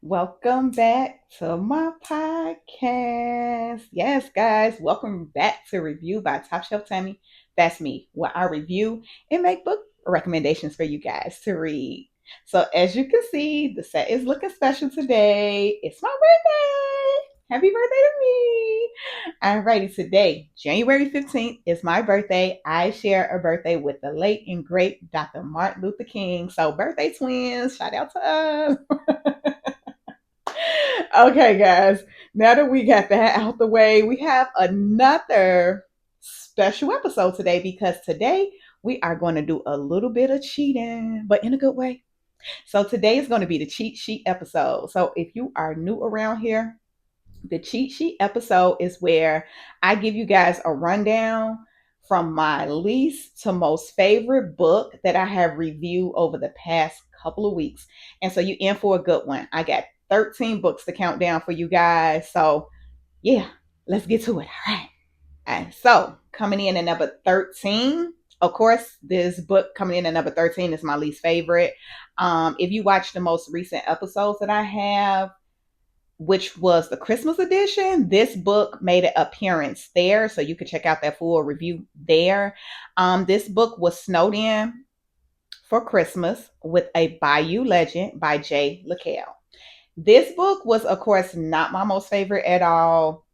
Welcome back to my podcast. Yes, guys, welcome back to Review by Top Shelf Tammie. That's me, where I review and make book recommendations for you guys to read. So, as you can see, the set is looking special today. It's my birthday. Happy birthday to me. Alrighty, today, January 15th, is my birthday. I share a birthday with the late and great Dr. Martin Luther King. So, birthday twins, shout out to us. Okay, guys. Now that we got that out the way, we have another special episode today because today we are going to do a little bit of cheating, but in a good way. So today is going to be the cheat sheet episode. So if you are new around here, the cheat sheet episode is where I give you guys a rundown from my least to most favorite book that I have reviewed over the past couple of weeks. And so you in for a good one. I got 13 books to count down for you guys. So yeah, let's get to it. All right. And so coming in at number 13, of course, this book coming in at number 13 is my least favorite. If you watch the most recent episodes that I have, which was the Christmas edition. This book made an appearance there, so you could check out that full review there. This book was snowed in for Christmas with a Bayou Legend by Jay LaCale. This book was, of course, not my most favorite at all.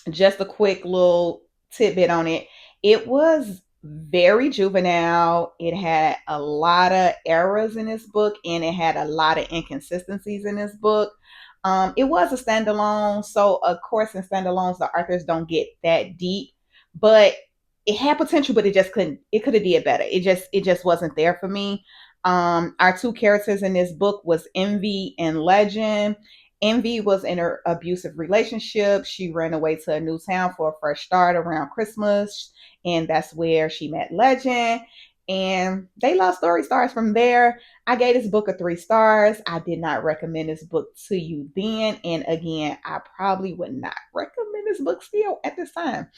Just a quick little tidbit on it. It was very juvenile. It had a lot of errors in this book and it had a lot of inconsistencies in this book. It was a standalone, so of course in standalones the authors don't get that deep, but it had potential, but it just couldn't. It could have did better. It just wasn't there for me. Our two characters in this book was Envy and Legend. Envy was in an abusive relationship. She ran away to a new town for a fresh start around Christmas, and that's where she met Legend. And they love story stars from there. I gave this book a 3 stars. I did not recommend this book to you then. And again, I probably would not recommend this book still at this time.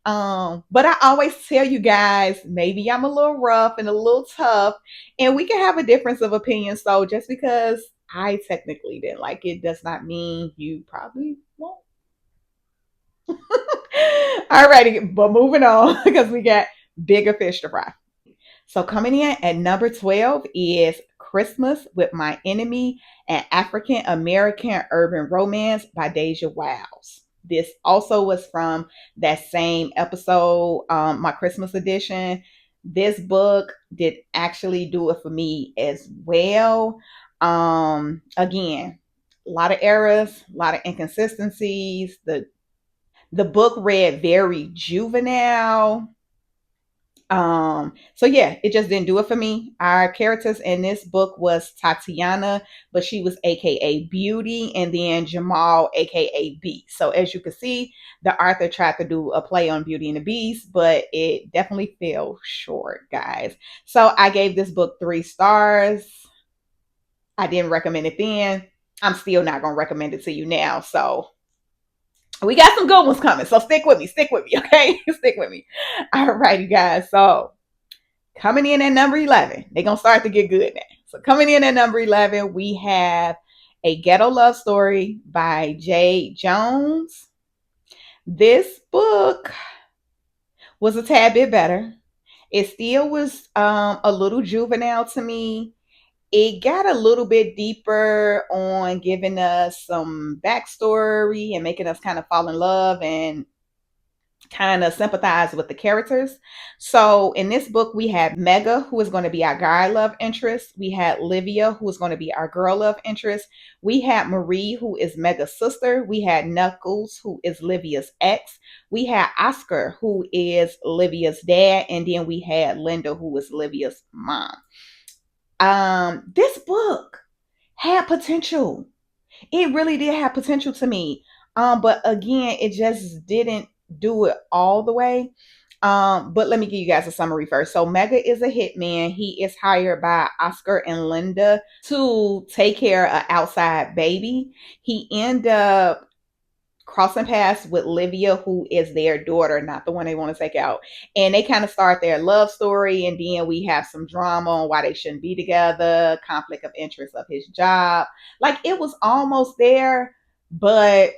But I always tell you guys, maybe I'm a little rough and a little tough, and we can have a difference of opinion. So just because I technically didn't like it does not mean you probably won't. Alrighty, but moving on because we got bigger fish to fry. So coming in at number 12 is Christmas with My Enemy, an African American urban romance by Deja Wiles. This also was from that same episode, my Christmas edition. This book did actually do it for me as well. Again, a lot of errors, a lot of inconsistencies. The book read very juvenile. So yeah, it just didn't do it for me. Our characters in this book was Tatiana, but she was aka Beauty, and then Jamal, aka Beast. So as you can see, the author tried to do a play on Beauty and the Beast, but it definitely fell short, guys. So I gave this book 3 stars. I didn't recommend it then. I'm still not gonna recommend it to you now. So we got some good ones coming. So stick with me, okay? Stick with me. All righty, guys. So coming in at number 11, they're going to start to get good now. So coming in at number 11, we have A Ghetto Love Story by Jay Jones. This book was a tad bit better. It still was a little juvenile to me. It got a little bit deeper on giving us some backstory and making us kind of fall in love and kind of sympathize with the characters. So in this book, we had Mega, who is going to be our guy love interest. We had Livia, who is going to be our girl love interest. We had Marie, who is Mega's sister. We had Knuckles, who is Livia's ex. We had Oscar, who is Livia's dad. And then we had Linda, who is Livia's mom. This book had potential. It really did have potential to me. But again, it just didn't do it all the way. But let me give you guys a summary first. So Mega is a hitman. He is hired by Oscar and Linda to take care of an outside baby. He end up crossing paths with Livia, who is their daughter, not the one they want to take out. And they kind of start their love story, and then we have some drama on why they shouldn't be together, conflict of interest of his job. Like it was almost there, but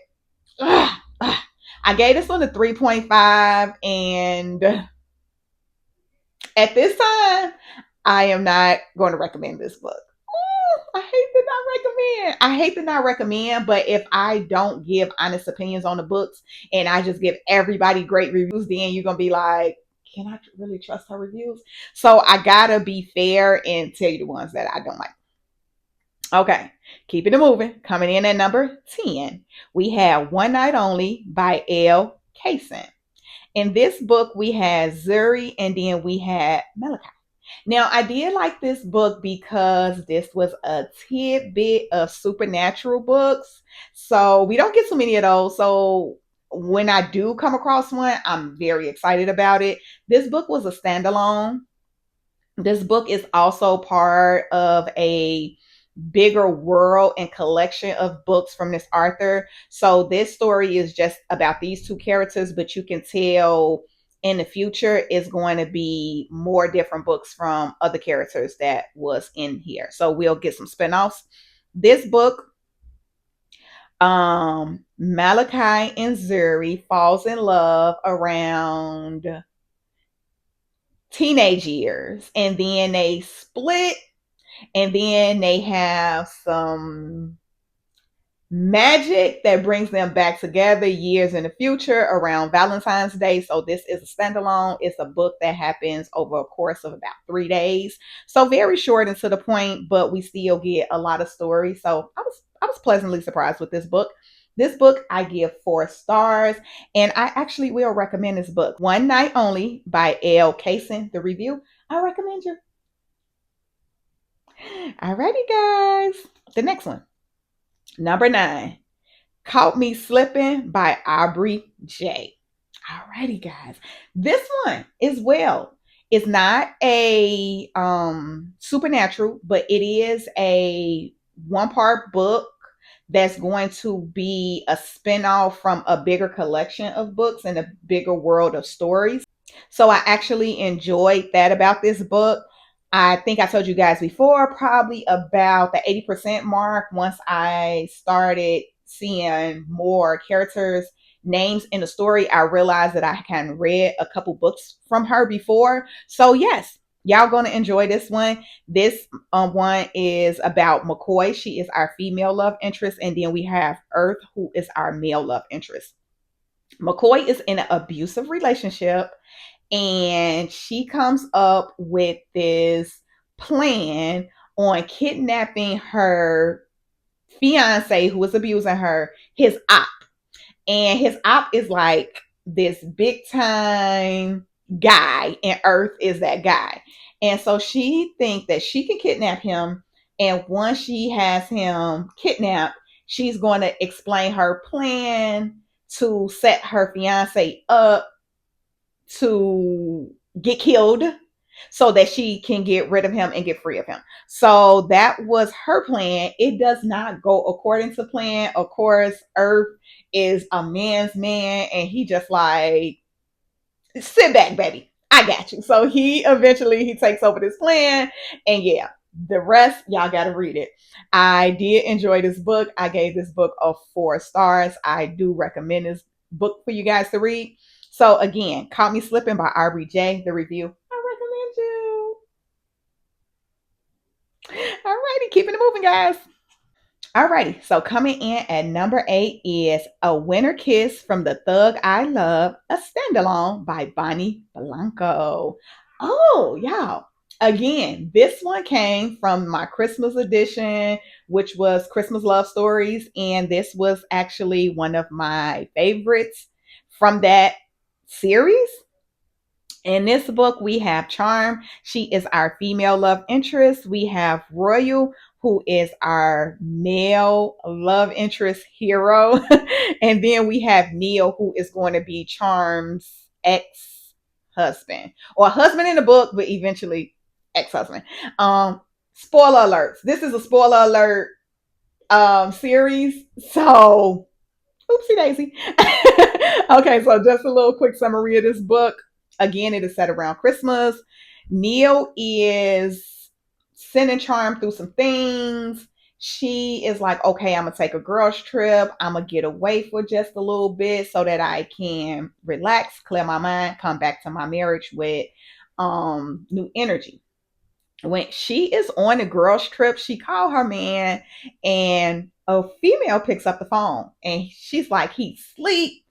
I gave this one a 3.5, and at this time, I am not going to recommend this book. I hate to not recommend. I hate to not recommend, but if I don't give honest opinions on the books and I just give everybody great reviews, then you're gonna be like, can I really trust her reviews? So I gotta be fair and tell you the ones that I don't like. Okay, keeping it moving. Coming in at number 10, we have One Night Only by L. Kaysen. In this book, we had Zuri and then we had Malachi. Now, I did like this book because this was a tidbit of supernatural books. So we don't get so many of those. So when I do come across one, I'm very excited about it. This book was a standalone. This book is also part of a bigger world and collection of books from this author. So this story is just about these two characters, but you can tell in the future is going to be more different books from other characters that was in here. So we'll get some spinoffs. This book, Malachi and Zuri falls in love around teenage years, and then they split, and then they have some magic that brings them back together years in the future around Valentine's Day. So this is a standalone. It's a book that happens over a course of about 3 days. So very short and to the point, but we still get a lot of stories. So I was pleasantly surprised with this book. This book I give 4 stars, and I actually will recommend this book. One Night Only by L. Kaysen. The review, I recommend you. Alrighty, guys. The next one. Number 9, Caught Me Slipping by Aubrey J. Alrighty, guys. This one as well is not a supernatural, but it is a one-part book that's going to be a spinoff from a bigger collection of books and a bigger world of stories. So I actually enjoyed that about this book. I think I told you guys before, probably about the 80% mark, once I started seeing more characters' names in the story, I realized that I had read a couple books from her before. So, yes, y'all going to enjoy this one. This one is about McCoy. She is our female love interest. And then we have Earth, who is our male love interest. McCoy is in an abusive relationship, and she comes up with this plan on kidnapping her fiance who is abusing her, his op. And his op is like this big time guy, and Earth is that guy. And so she thinks that she can kidnap him, and once she has him kidnapped, she's going to explain her plan to set her fiance up to get killed so that she can get rid of him and get free of him. So that was her plan. It does not go according to plan. Of course, Earth is a man's man, and he just like, sit back, baby. I got you. So he takes over this plan, and yeah, the rest y'all got to read it. I did enjoy this book. I gave this book a 4 stars. I do recommend this book for you guys to read. So again, Caught Me Slipping by Aubrey J. The review, I recommend you. Alrighty, keeping it moving, guys. Alrighty, so coming in at number 8 is A Winter Kiss from the Thug I Love, a standalone by Bonnie Blanco. Oh, y'all. Again, this one came from my Christmas edition, which was Christmas Love Stories, and this was actually one of my favorites from that series. In this book, we have Charm. She is our female love interest. We have Royal, who is our male love interest hero. And then we have Neil, who is going to be Charm's ex husband, or husband in the book, but eventually ex husband. Spoiler alerts. This is a spoiler alert series. So Oopsie daisy. Okay, so just a little quick summary of this book. Again, it is set around Christmas. Neil is sending Charm through some things. She is like, okay, I'm gonna take a girls trip. I'm gonna get away for just a little bit so that I can relax, clear my mind, come back to my marriage with new energy. When she is on a girls trip, she called her man and a female picks up the phone and she's like, he's asleep.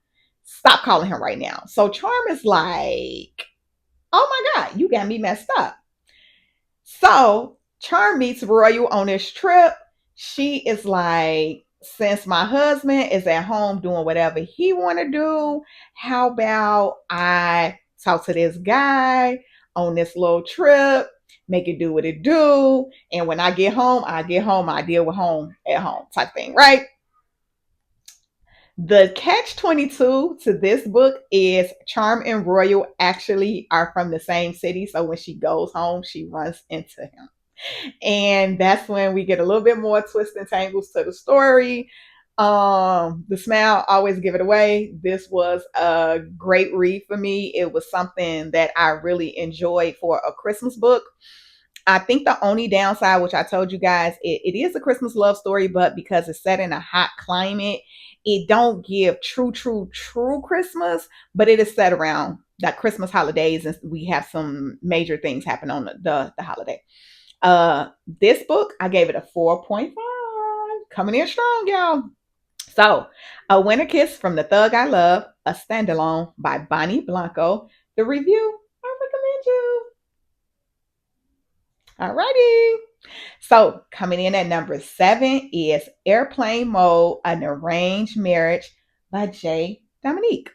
Stop calling him right now. So Charm is like, oh my God, you got me messed up. So Charm meets Royal on this trip. She is like, since my husband is at home doing whatever he want to do, how about I talk to this guy on this little trip, make it do what it do, and when I get home, I deal with home at home type thing, right? The catch 22 to this book is Charm and Royal actually are from the same city. So when she goes home, she runs into him. And that's when we get a little bit more twists and tangles to the story. The smile always give it away. This was a great read for me. It was something that I really enjoyed for a Christmas book. I think the only downside, which I told you guys, it is a Christmas love story, but because it's set in a hot climate, it don't give true Christmas, but it is set around that Christmas holidays, and we have some major things happen on the holiday. This book, I gave it a 4.5. Coming in strong, y'all. So, A Winter Kiss from the Thug I Love, a standalone by Bonnie Blanco. The review, I recommend you. Alrighty. So coming in at number 7 is Airplane Mode, an Arranged Marriage by J. Dominique.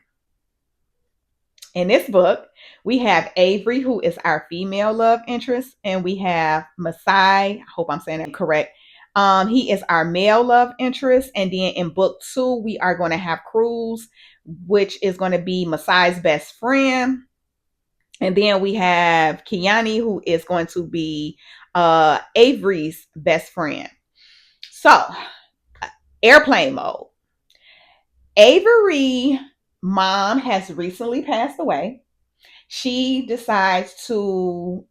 In this book, we have Avery, who is our female love interest, and we have Masai. I hope I'm saying that correct. He is our male love interest. And then in book 2, we are going to have Cruz, which is going to be Masai's best friend. And then we have Kiani, who is going to be Avery's best friend. So, airplane mode. Avery mom has recently passed away. She decides to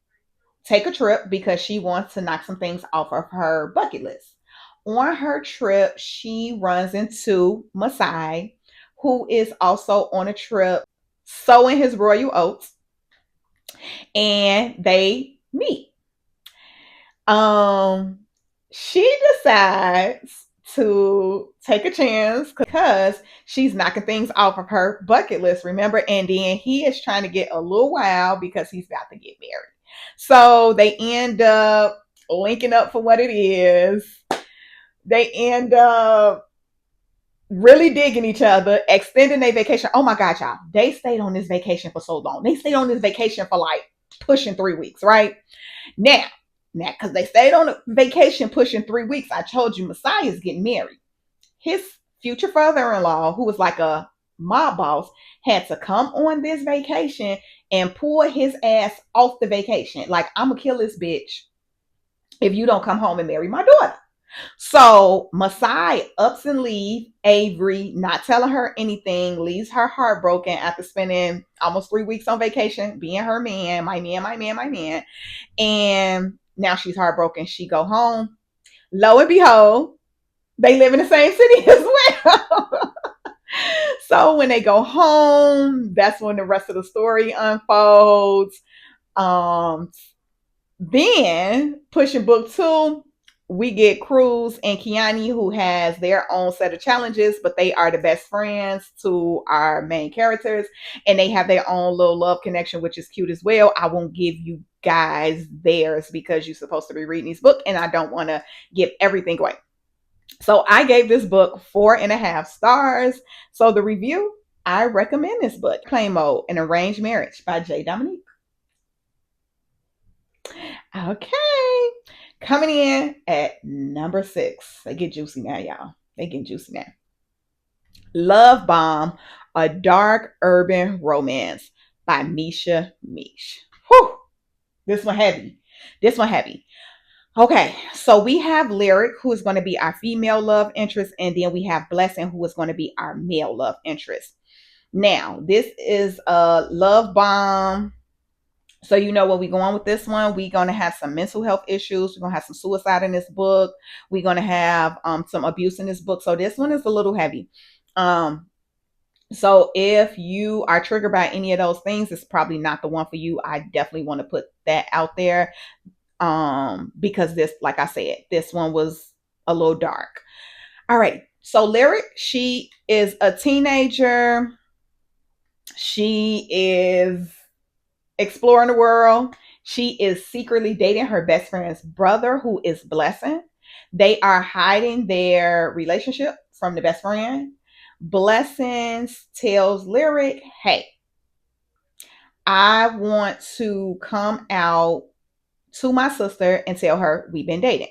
take a trip because she wants to knock some things off of her bucket list. On her trip, she runs into Masai, who is also on a trip sowing his royal oats, and they meet. Um, she decides to take a chance because she's knocking things off of her bucket list, remember? And then he is trying to get a little wild because he's about to get married. So they end up linking up for what it is. They end up really digging each other, extending their vacation. Oh my God, y'all. They stayed on this vacation for so long. They stayed on this vacation for like pushing 3 weeks, right? Now, because they stayed on a vacation pushing 3 weeks, I told you Messiah is getting married. His future father-in-law, who was like a mob boss, had to come on this vacation and pull his ass off the vacation. Like, I'm going to kill this bitch if you don't come home and marry my daughter. So Masai ups and leaves Avery, not telling her anything, leaves her heartbroken after spending almost 3 weeks on vacation, being her man, my man, my man, my man. And now she's heartbroken. She go home. Lo and behold, they live in the same city as well. So when they go home, that's when the rest of the story unfolds. Um, then pushing book 2, we get Cruz and Kiani, who has their own set of challenges, but they are the best friends to our main characters, and they have their own little love connection, which is cute as well. I won't give you guys theirs because you're supposed to be reading these books, and I don't want to give everything away. So I gave this book 4.5 stars. So the review, I recommend this book. Play Mode, An Arranged Marriage by J. Dominique. Okay. Coming in at number 6. They get juicy now, y'all. They get juicy now. Love Bomb, a dark urban romance by Misha Mish. Whew. This one heavy. This one heavy. Okay, so we have Lyric, who is going to be our female love interest, and then we have Blessing, who is going to be our male love interest. Now, this is a love bomb. So you know where we're going with this one. We're gonna have some mental health issues. We're gonna have some suicide in this book. We're gonna have some abuse in this book. So this one is a little heavy. Um, so if you are triggered by any of those things, it's probably not the one for you. I definitely want to put that out there. Because this, like I said, this one was a little dark. All right. So Lyric, she is a teenager. She is exploring the world. She is secretly dating her best friend's brother, who is Blessing. They are hiding their relationship from the best friend. Blessings tells Lyric, hey, I want to come out to my sister and tell her we've been dating.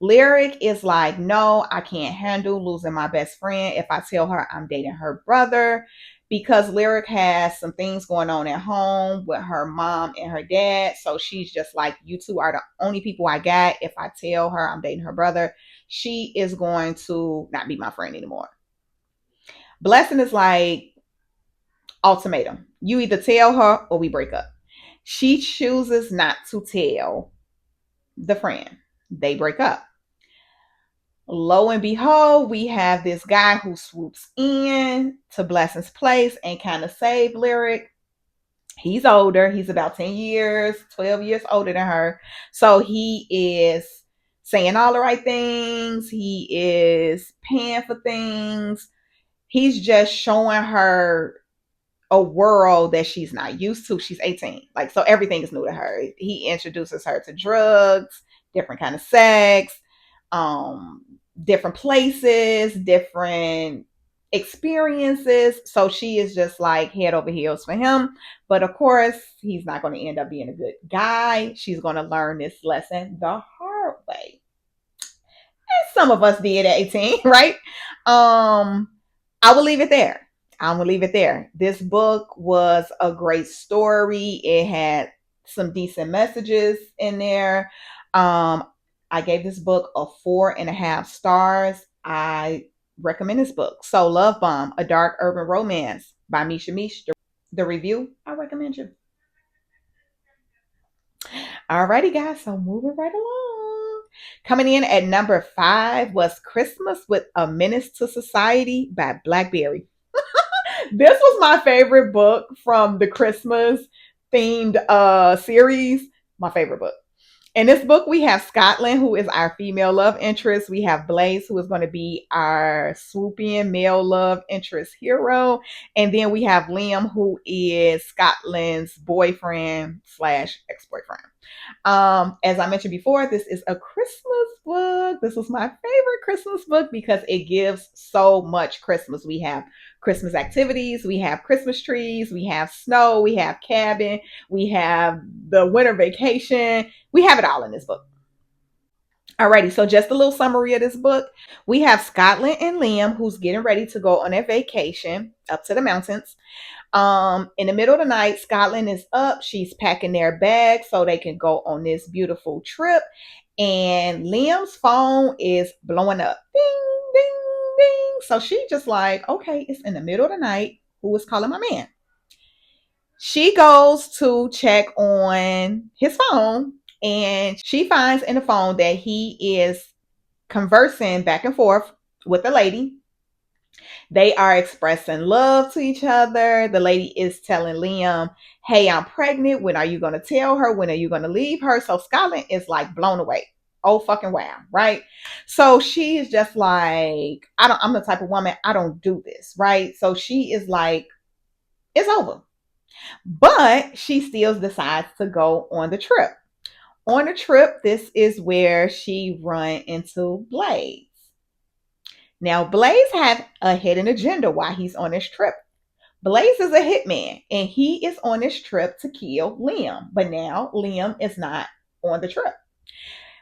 Lyric is like, no, I can't handle losing my best friend if I tell her I'm dating her brother, because Lyric has some things going on at home with her mom and her dad. So she's just like, you two are the only people I got. If I tell her I'm dating her brother, she is going to not be my friend anymore. Blessing is like, ultimatum. You either tell her or we break up. She chooses not to tell the friend. They break up. Lo and behold, we have this guy who swoops in to Blessing's place and kind of save Lyric. He's older. He's about 10 years, 12 years older than her. So he is saying all the right things. He is paying for things. He's just showing her a world that she's not used to. She's 18. Like, so everything is new to her. He introduces her to drugs, different kind of sex, um, different places, different experiences. So she is just like head over heels for him. But of course, he's not going to end up being a good guy. She's going to learn this lesson the hard way. As some of us did at 18, right? I will leave it there. I'm gonna leave it there. This book was a great story. It had some decent messages in there. Um, I gave this book a 4.5 stars. I recommend this book. So, Love Bomb: A Dark Urban Romance by Misha Mish. The review, I recommend you. Alrighty, guys. So moving right along. Coming in at number 5 was Christmas with a Menace to Society by Blackberry. This was my favorite book from the Christmas themed series. My favorite book. In this book, we have Scotland, who is our female love interest. We have Blaze, who is going to be our swooping male love interest hero. And then we have Liam, who is Scotland's boyfriend slash ex-boyfriend. As I mentioned before, this is a Christmas book. This was my favorite Christmas book because it gives so much Christmas. We have Christmas activities, we have Christmas trees, we have snow, we have cabin, we have the winter vacation. We have it all in this book. Alrighty, so just a little summary of this book. We have Scotland and Liam, who's getting ready to go on their vacation up to the mountains. In the middle of the night, Scotland is up. She's packing their bags so they can go on this beautiful trip. And Liam's phone is blowing up. Ding, ding, ding. So she just like, okay, it's in the middle of the night. Who is calling my man? She goes to check on his phone and she finds in the phone that he is conversing back and forth with a lady. They are expressing love to each other. The lady is telling Liam, hey, I'm pregnant. When are you going to tell her? When are you going to leave her? So Scotland is like blown away. Oh, fucking wow. Right. So she is just like, I'm the type of woman, I don't do this. Right. So she is like, it's over. But she still decides to go on the trip. On the trip, this is where she run into Blaze. Now, Blaze had a hidden agenda while he's on this trip. Blaze is a hitman, and he is on this trip to kill Liam. But now Liam is not on the trip.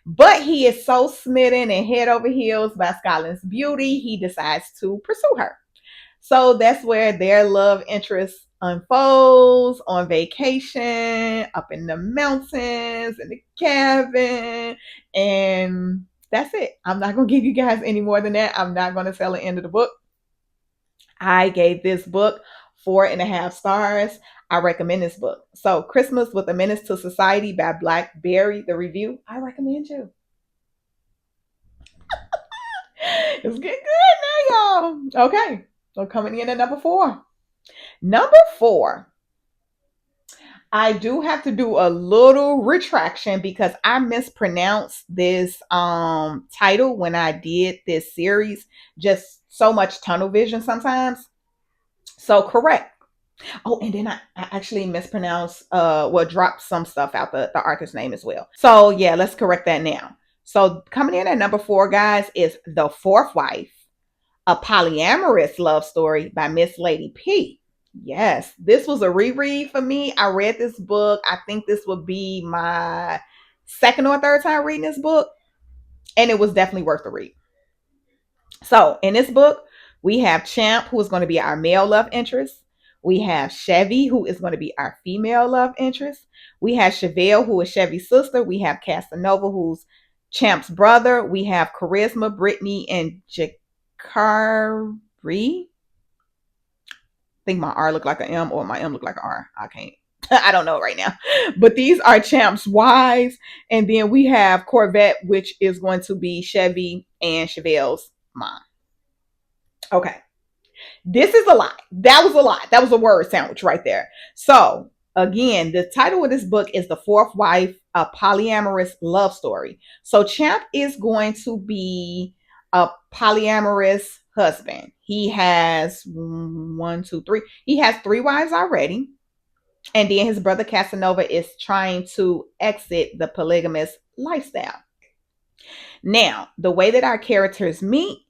But he is so smitten and head over heels by Scotland's beauty, he decides to pursue her. So that's where their love interest unfolds on vacation, up in the mountains, in the cabin, and that's it. I'm not gonna give you guys any more than that. I'm not gonna tell the end of the book. I gave this book 4.5 stars. I recommend this book. So, Christmas with a Menace to Society by Blackberry, the review. I recommend you. It's getting good now, y'all. Okay, so coming in at number four. Number four, I do have to do a little retraction because I mispronounced this title when I did this series. Just so much tunnel vision sometimes. So correct. Oh, and then I actually mispronounced dropped some stuff out the author's name as well. So yeah, let's correct that now. So coming in at number four, guys, is The Fourth Wife, a polyamorous love story by Miss Lady P. Yes, this was a reread for me. I read this book. I think this would be my second or third time reading this book, and it was definitely worth the read. So, in this book, we have Champ, who is going to be our male love interest. We have Chevy, who is going to be our female love interest. We have Chevelle, who is Chevy's sister. We have Casanova, who's Champ's brother. We have Charisma, Brittany, and Jakari. I think my R looked like an M or my M looked like an R. I can't. I don't know right now. But these are Champ's wives. And then we have Corvette, which is going to be Chevy and Chevelle's mom. Okay. This is a lot. That was a lot. That was a word sandwich right there. So, again, the title of this book is The Fourth Wife, a polyamorous love story. So, Champ is going to be a polyamorous husband. He has one, two, three. He has three wives already. And then his brother Casanova is trying to exit the polygamous lifestyle. Now, the way that our characters meet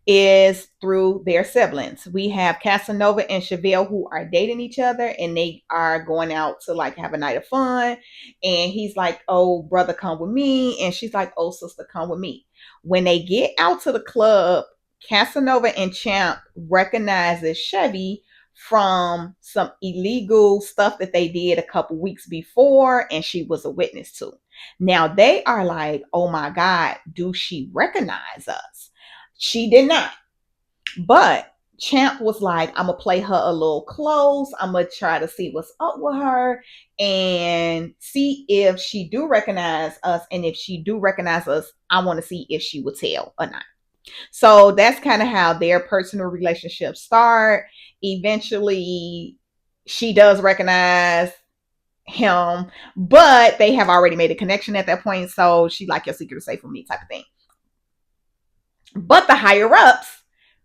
is through their siblings. We have Casanova and Chevelle who are dating each other and they are going out to like have a night of fun. And he's like, oh, brother, come with me. And she's like, oh, sister, come with me. When they get out to the club, Casanova and Champ recognizes Chevy from some illegal stuff that they did a couple weeks before and she was a witness to. Now they are like, oh my God, do she recognize us? She did not. But Champ was like, I'm going to play her a little close. I'm going to try to see what's up with her and see if she do recognize us. And if she do recognize us, I want to see if she will tell or not. So that's kind of how their personal relationships start. Eventually, she does recognize him, but they have already made a connection at that point. So she's like, your secret is safe with me type of thing. But the higher ups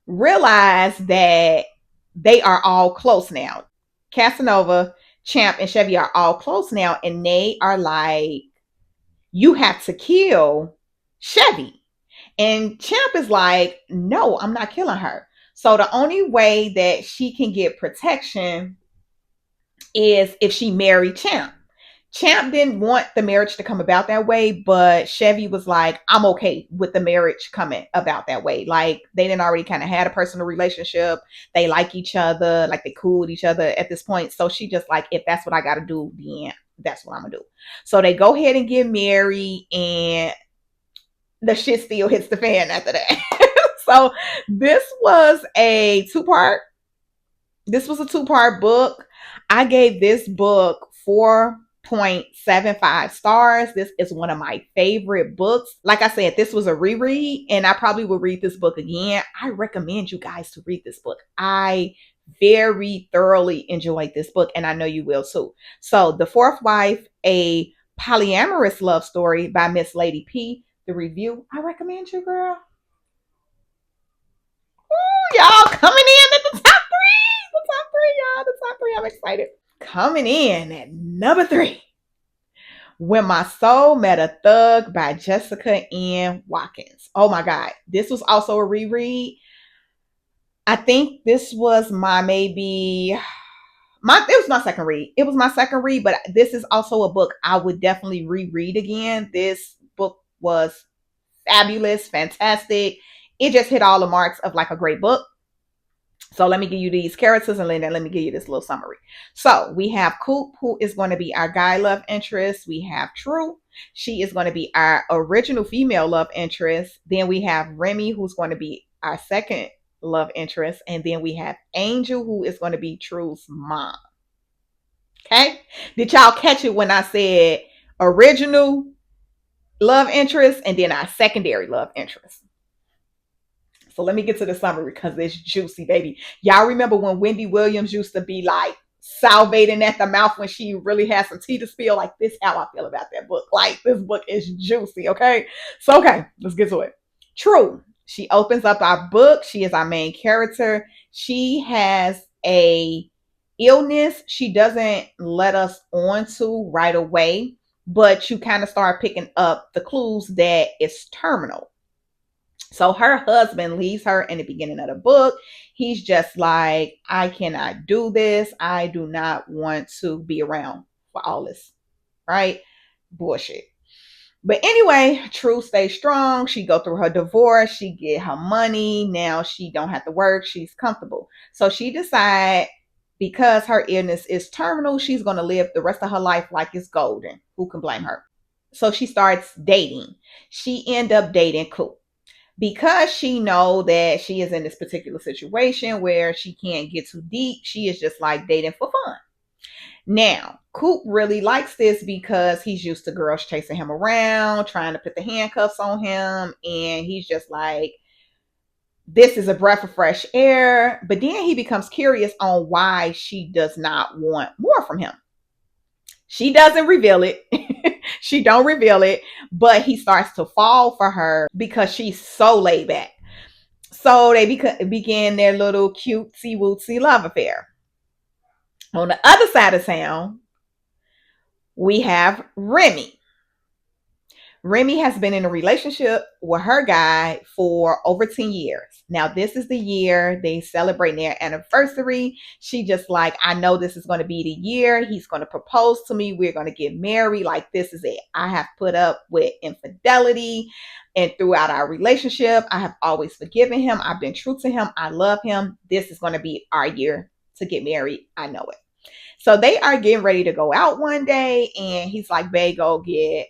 realize that they are all close now. Casanova, Champ, and Chevy are all close now. And they are like, you have to kill Chevy. And Champ is like, no, I'm not killing her. So the only way that she can get protection is if she married Champ. Champ didn't want the marriage to come about that way, but Chevy was like, I'm okay with the marriage coming about that way. Like they didn't already kind of had a personal relationship. They like each other, like they cool with each other at this point. So she just like, if that's what I got to do, then that's what I'm going to do. So they go ahead and get married and the shit still hits the fan after that. So this was a two-part book. I gave this book 4.75 stars. This is one of my favorite books. Like I said, this was a reread and I probably will read this book again. I recommend you guys to read this book. I very thoroughly enjoyed this book and I know you will too. So The Fourth Wife, a polyamorous love story by Miss Lady P. The review, I recommend you, girl. Ooh, y'all coming in at the top three. The top three, y'all. The top three. I'm excited. Coming in at number 3. When My Soul Met a Thug by Jessica N. Watkins. Oh my God. This was also a reread. I think this was it was my second read. It was my second read, but this is also a book I would definitely reread again. This book was fabulous, fantastic. It just hit all the marks of like a great book. So let me give you these characters and then let me give you this little summary. So we have Coop, who is going to be our guy love interest. We have True. She is going to be our original female love interest. Then we have Remy, who's going to be our second love interest. And then we have Angel, who is going to be True's mom. Okay. Did y'all catch it when I said original love interest and then our secondary love interest? So let me get to the summary because it's juicy, baby. Y'all remember when Wendy Williams used to be like salivating at the mouth when she really had some tea to spill? Like, this how I feel about that book. Like, this book is juicy, okay? So, okay, let's get to it. True. She opens up our book. She is our main character. She has a illness she doesn't let us onto right away, but you kind of start picking up the clues that it's terminal. So her husband leaves her in the beginning of the book. He's just like, I cannot do this. I do not want to be around for all this, right? Bullshit. But anyway, True stays strong. She go through her divorce. She get her money. Now she don't have to work. She's comfortable. So she decide because her illness is terminal, she's going to live the rest of her life like it's golden. Who can blame her? So she starts dating. She end up dating Coop because she know that she is in this particular situation where she can't get too deep. She is just like dating for fun. Now, Coop really likes this because he's used to girls chasing him around, trying to put the handcuffs on him, and he's just like, this is a breath of fresh air. But then he becomes curious on why she does not want more from him. She doesn't reveal it. She don't reveal it, but he starts to fall for her because she's so laid back. So they begin their little cutesy wootsy love affair. On the other side of town, we have Remy. Remy has been in a relationship with her guy for over 10 years. Now, this is the year they celebrate their anniversary. She just like, I know this is going to be the year. He's going to propose to me. We're going to get married. Like, this is it. I have put up with infidelity. And throughout our relationship, I have always forgiven him. I've been true to him. I love him. This is going to be our year to get married. I know it. So they are getting ready to go out one day. And he's like, babe, go get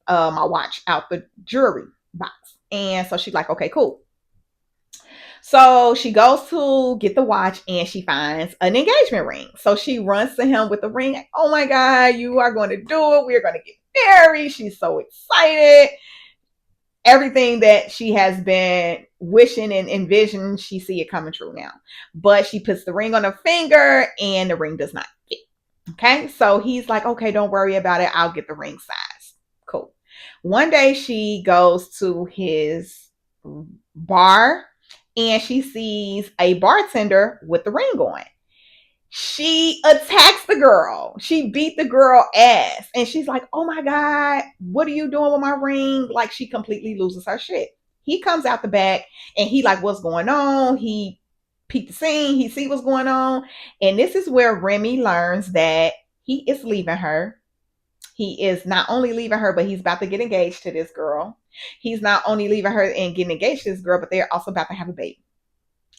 my watch out the jewelry box. And so she's like, okay, cool. So she goes to get the watch and she finds an engagement ring. So she runs to him with the ring. Oh my God, you are going to do it. We're going to get married. She's so excited. Everything that she has been wishing and envisioning, she see it coming true now. But she puts the ring on her finger and the ring does not fit. Okay, so he's like, okay, don't worry about it. I'll get the ring size. Cool. One day she goes to his bar and she sees a bartender with the ring on. She attacks the girl. She beat the girl ass. And she's like, oh my God, what are you doing with my ring? Like, she completely loses her shit. He comes out the back and he like, what's going on? He peeked the scene. He see what's going on. And this is where Remy learns that he is leaving her. He is not only leaving her, but he's about to get engaged to this girl. He's not only leaving her and getting engaged to this girl, but they're also about to have a baby.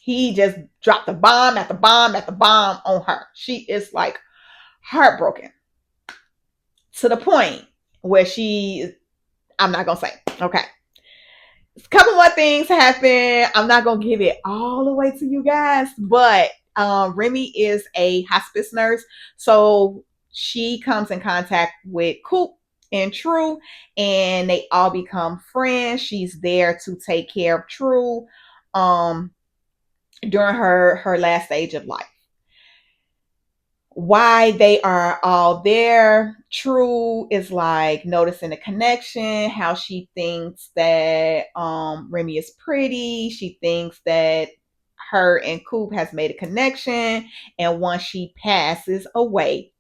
He just dropped the bomb after bomb after bomb on her. She is like heartbroken to the point where I'm not going to say, okay. A couple more things happen. I'm not going to give it all the way to you guys, but Remy is a hospice nurse. So she comes in contact with Coop and True, and they all become friends. She's there to take care of True during her last stage of life. Why they are all there, True is like noticing the connection, how she thinks that Remy is pretty. She thinks that her and Coop has made a connection, and once she passes away,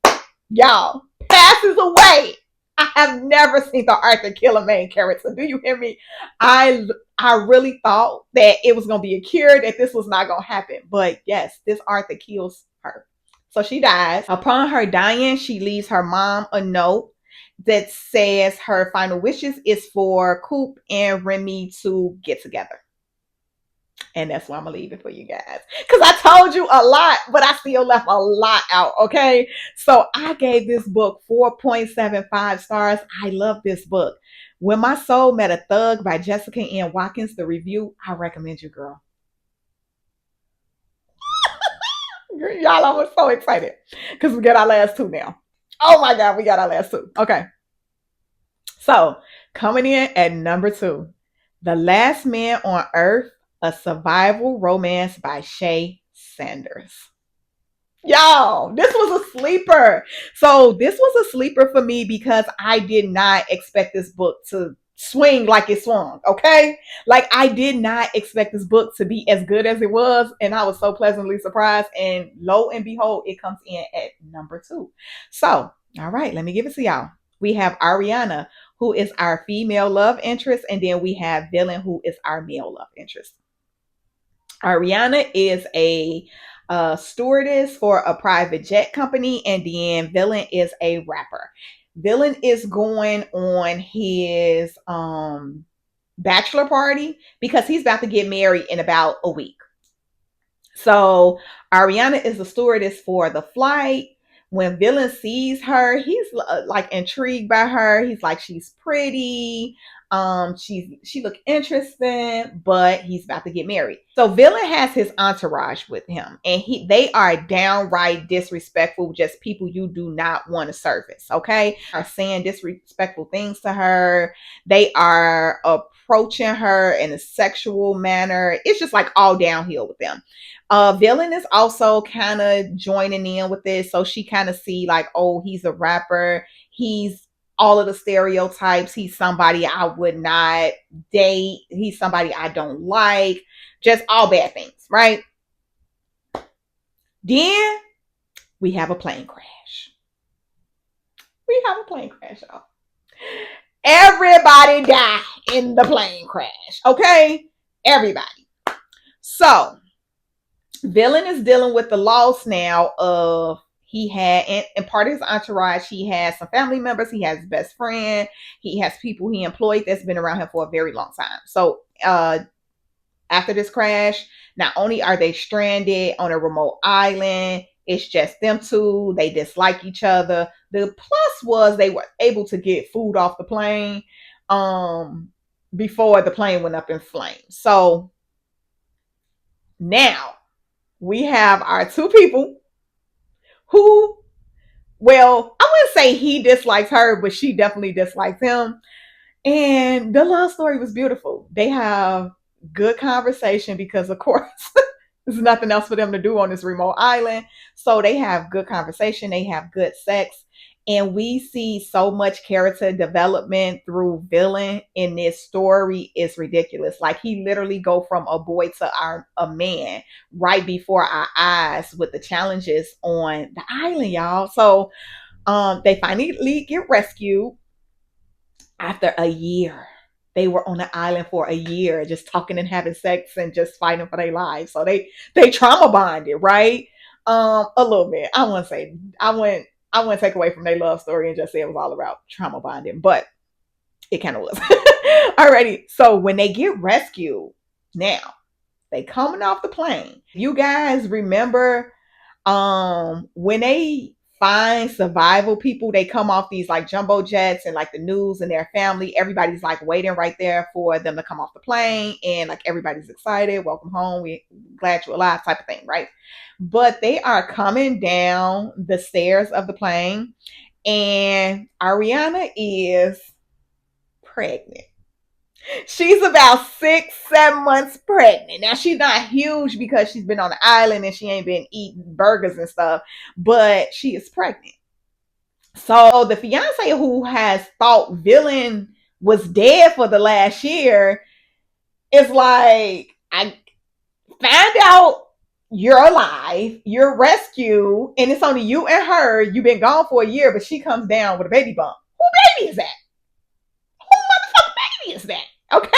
y'all, passes away. I have never seen the Arthur kill a main character. Do you hear me? I really thought that it was going to be a cure, that this was not going to happen. But yes, this Arthur kills her. So she dies. Upon her dying, she leaves her mom a note that says her final wishes is for Coop and Remy to get together. And that's why I'm gonna leave it for you guys. Because I told you a lot, but I still left a lot out. Okay. So I gave this book 4.75 stars. I love this book. When My Soul Met a Thug by Jessica N. Watkins, the review, I recommend you, girl. Y'all, I was so excited because we got our last two now. Oh my God, we got our last two. Okay. So coming in at number two, The Last Man on Earth, a survival romance by Shay Sanders. Y'all, this was a sleeper. So this was a sleeper for me because I did not expect this book to swing like it swung. Okay. Like I did not expect this book to be as good as it was. And I was so pleasantly surprised. And lo and behold, it comes in at number two. So, all right, let me give it to y'all. We have Ariana, who is our female love interest. And then we have Villain, who is our male love interest. Ariana is a stewardess for a private jet company, and then Villain is a rapper. Villain is going on his bachelor party because he's about to get married in about a week. So Ariana is the stewardess for the flight. When Villain sees her, he's like intrigued by her. He's like, she's pretty. She look interesting, but he's about to get married. So Villain has his entourage with him, and they are downright disrespectful, just people you do not want to surface. Okay, are saying disrespectful things to her. They are approaching her in a sexual manner. It's just like all downhill with them. Villain is also kind of joining in with this, so she kind of see like, oh, he's a rapper, he's all of the stereotypes, he's somebody I would not date, he's somebody I don't like, just all bad things, right? Then we have a plane crash. We have a plane crash, y'all. Everybody died in the plane crash, okay? Everybody. So Villain is dealing with the loss now of he had and part of his entourage, he has some family members, he has his best friend, he has people he employed that's been around him for a very long time. So after this crash, not only are they stranded on a remote island, it's just them two, they dislike each other. The plus was they were able to get food off the plane before the plane went up in flames. So now we have our two people who, well, I wouldn't say he dislikes her, but she definitely dislikes him. And the love story was beautiful. They have good conversation because, of course, there's nothing else for them to do on this remote island. So they have good conversation. They have good sex. And we see so much character development through Villain in this story. It's ridiculous. Like he literally go from a boy to a man right before our eyes with the challenges on the island, y'all. So they finally get rescued after a year. They were on the island for a year, just talking and having sex and just fighting for their lives. So they trauma bonded, right? A little bit. I wouldn't take away from their love story and just say it was all about trauma bonding, but it kind of was. Alrighty. So when they get rescued, now they coming off the plane. You guys remember when they find survival people, they come off these like jumbo jets and like the news and their family, everybody's like waiting right there for them to come off the plane, and like everybody's excited, welcome home, we glad you're alive type of thing, right? But they are coming down the stairs of the plane, and Ariana is pregnant. She's about 6-7 months pregnant. Now she's not huge because she's been on the island and she ain't been eating burgers and stuff, but she is pregnant. So the fiance who has thought Villain was dead for the last year is like, I found out you're alive, you're rescued, and it's only you and her. You've been gone for a year, but she comes down with a baby bump. Who baby is that? Who motherfucking baby is that? Okay.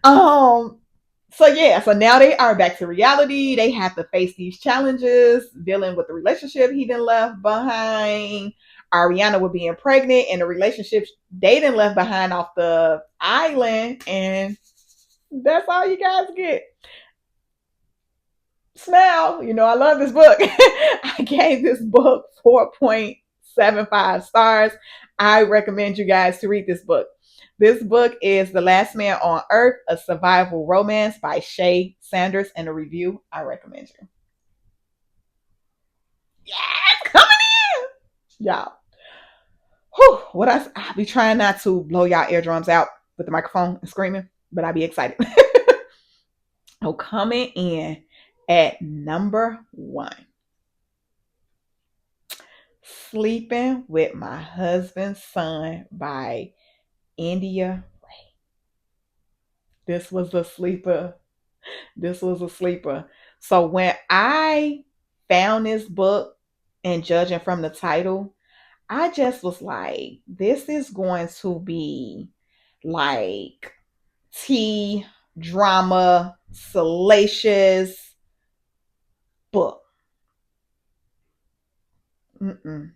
So yeah, so now they are back to reality. They have to face these challenges, dealing with the relationship he done left behind. Ariana with being pregnant and the relationship they done left behind off the island. And that's all you guys get. Smell. You know, I love this book. I gave this book 4.75 stars. I recommend you guys to read this book. This book is The Last Man on Earth, a survival romance by Shay Sanders. And a review, I recommend you. Yes, coming in. Y'all. Whew, I be trying not to blow y'all eardrums out with the microphone and screaming, but I be excited. Oh, coming in at number 1. Sleeping with My Husband's Son by India. This was a sleeper. This was a sleeper. So when I found this book and judging from the title, I just was like, this is going to be like tea, drama, salacious book. Mm-mm,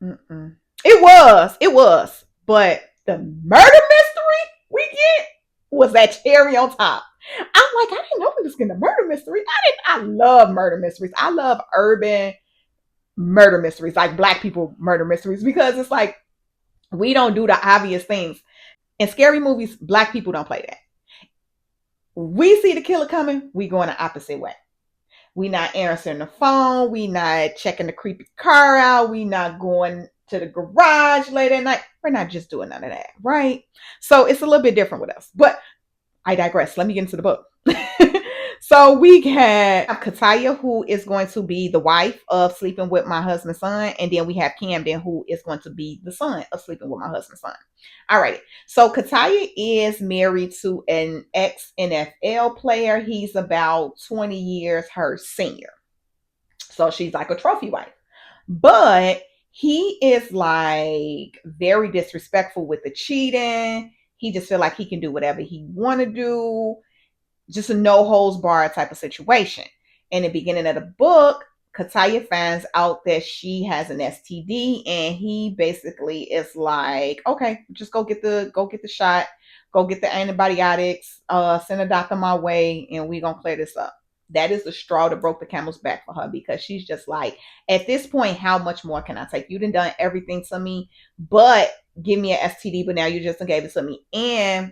mm-mm. It was. But the murder mystery we get was that cherry on top. I'm like, I didn't know we was getting a murder mystery. I love murder mysteries. I love urban murder mysteries, like black people murder mysteries, because it's like we don't do the obvious things. In scary movies, black people don't play that. We see the killer coming, we going the opposite way. We not answering the phone. We not checking the creepy car out. We not going to the garage late at night. We're not just doing none of that, right? So it's a little bit different with us. But I digress. Let me get into the book. So we have Kataya, who is going to be the wife of Sleeping with My Husband's Son. And then we have Camden, who is going to be the son of Sleeping with My Husband's Son. All right. So Kataya is married to an ex-NFL player. He's about 20 years her senior. So she's like a trophy wife. But he is like very disrespectful with the cheating. He just feel like he can do whatever he want to do, just a no holds barred type of situation. In the beginning of the book, Kataya finds out that she has an STD, and he basically is like, okay, just go get the shot, go get the antibiotics, send a doctor my way, and we gonna clear this up. That is the straw that broke the camel's back for her, because she's just like, at this point, how much more can I take? You done everything to me, but give me an STD, but now you just gave it to me, and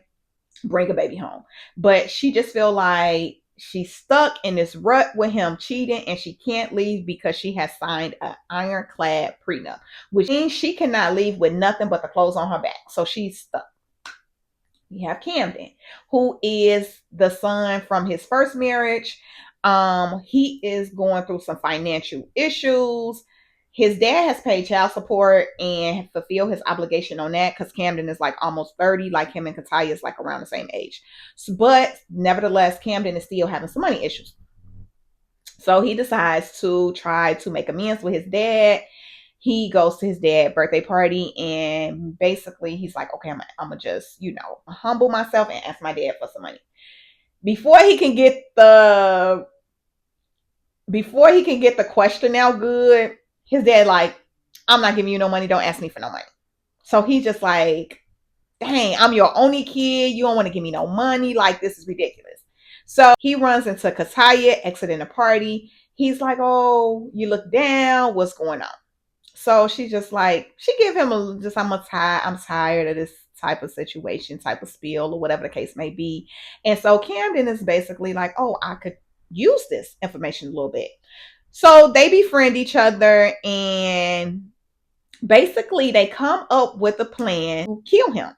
bring a baby home. But she just feel like she's stuck in this rut with him cheating, and she can't leave because she has signed an ironclad prenup, which means she cannot leave with nothing but the clothes on her back. So she's stuck. We have Camden, who is the son from his first marriage. He is going through some financial issues. His dad has paid child support and fulfilled his obligation on that, because Camden is like almost 30, like him and Kataya is like around the same age. So, but nevertheless, Camden is still having some money issues. So he decides to try to make amends with his dad. He goes to his dad's birthday party, and basically he's like, okay, I'm gonna just, humble myself and ask my dad for some money. Before he can get the question out good, his dad like, I'm not giving you no money. Don't ask me for no money. So he's just like, dang, I'm your only kid. You don't want to give me no money. Like, this is ridiculous. So he runs into Kataya, exiting the party. He's like, oh, you look down. What's going on? So she's just like, she give him I'm tired of this type of situation, type of spiel, or whatever the case may be. And so Camden is basically like, oh, I could use this information a little bit. So they befriend each other, and basically they come up with a plan to kill him.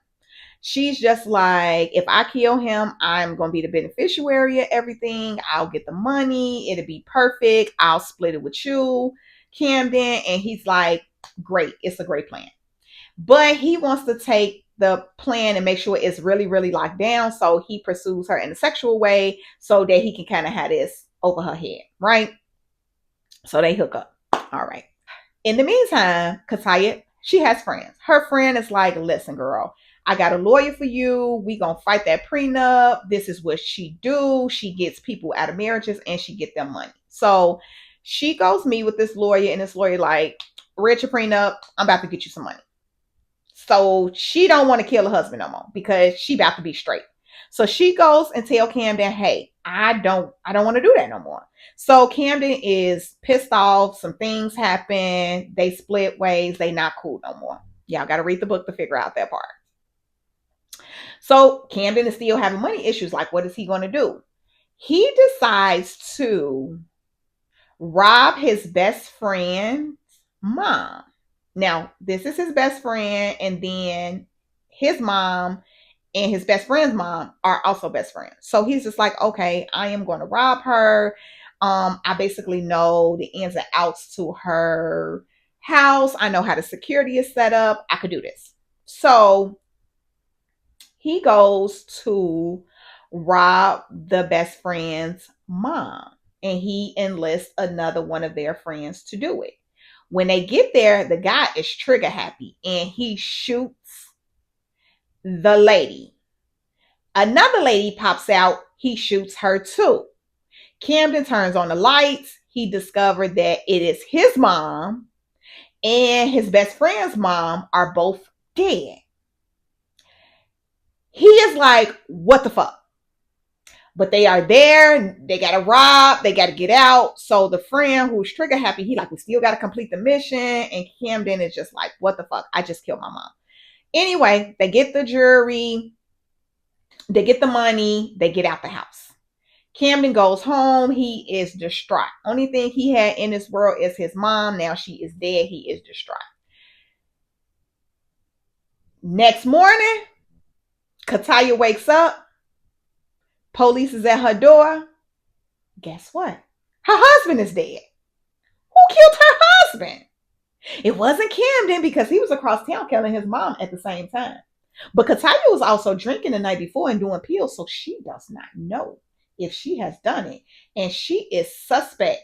She's just like, if I kill him, I'm going to be the beneficiary of everything. I'll get the money. It'll be perfect. I'll split it with you, Camden. And he's like, great. It's a great plan. But he wants to take the plan and make sure it's really, really locked down. So he pursues her in a sexual way so that he can kind of have this over her head, right? So they hook up. All right. In the meantime, Kataya, she has friends. Her friend is like, listen, girl, I got a lawyer for you. We gonna fight that prenup. This is what she do. She gets people out of marriages and she get them money. So she goes meet with this lawyer, and this lawyer like, read your prenup. I'm about to get you some money. So she don't want to kill her husband no more because she about to be straight. So she goes and tell Camden, hey, I don't want to do that no more. So Camden is pissed off. Some things happen. They split ways. They not cool no more. Y'all got to read the book to figure out that part. So Camden is still having money issues. Like, what is he going to do? He decides to rob his best friend's mom. Now, this is his best friend, and then his mom and his best friend's mom are also best friends. So he's just like, okay, I am going to rob her. I basically know the ins and outs to her house. I know how the security is set up. I could do this. So he goes to rob the best friend's mom, and he enlists another one of their friends to do it. When they get there, the guy is trigger happy and he shoots the lady. Another lady pops out, he shoots her too. Camden turns on the lights. He discovered that it is his mom and his best friend's mom are both dead. He is like, what the fuck? But they are there. They got to rob. They got to get out. So the friend who's trigger happy, he like, we still got to complete the mission. And Camden is just like, what the fuck? I just killed my mom. Anyway, they get the jury. They get the money. They get out the house. Camden goes home. He is distraught. Only thing he had in this world is his mom. Now she is dead. He is distraught. Next morning, Kataya wakes up. Police is at her door. Guess what? Her husband is dead. Who killed her husband? It wasn't Camden because he was across town killing his mom at the same time. But Kataya was also drinking the night before and doing pills, so she does not know if she has done it. And she is suspect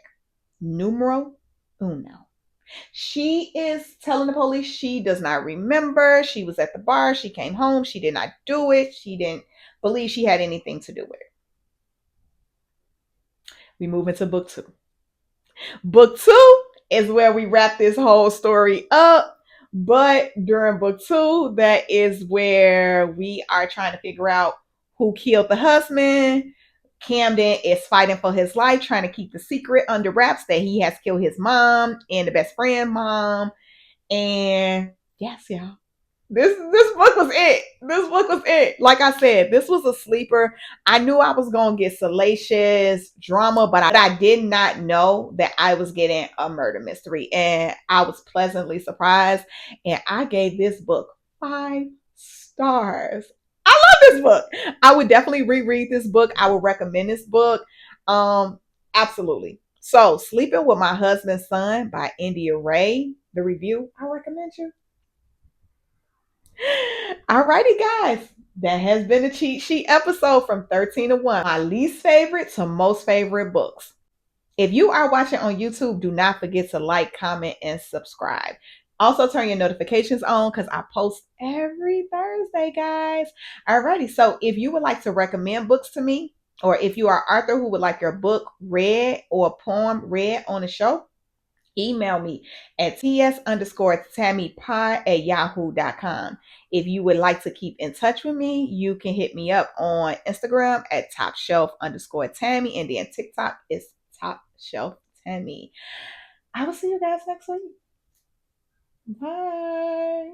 numero uno. She is telling the police she does not remember. She was at the bar. She came home. She did not do it. She didn't believe she had anything to do with it. We move into book 2. Book 2 is where we wrap this whole story up. But during book 2, that is where we are trying to figure out who killed the husband. Camden is fighting for his life, trying to keep the secret under wraps that he has killed his mom and the best friend mom. And yes, y'all. This book was it. This book was it. Like I said, this was a sleeper. I knew I was gonna get salacious drama, but I did not know that I was getting a murder mystery, and I was pleasantly surprised. And I gave this book 5 stars. I love this book. I would definitely reread this book. I would recommend this book. Absolutely. So, Sleeping with My Husband's Son by India Ray. The review, I recommend you. Alrighty, guys. That has been a cheat sheet episode from 13 to 1. My least favorite to most favorite books. If you are watching on YouTube, do not forget to like, comment, and subscribe. Also, turn your notifications on because I post every Thursday, guys. Alrighty. So if you would like to recommend books to me, or if you are an author who would like your book read or a poem read on the show, email me at ts_tammiepod@yahoo.com. If you would like to keep in touch with me, you can hit me up on Instagram at topshelf_Tammie, and then TikTok is Top Shelf Tammie. I will see you guys next week. Bye.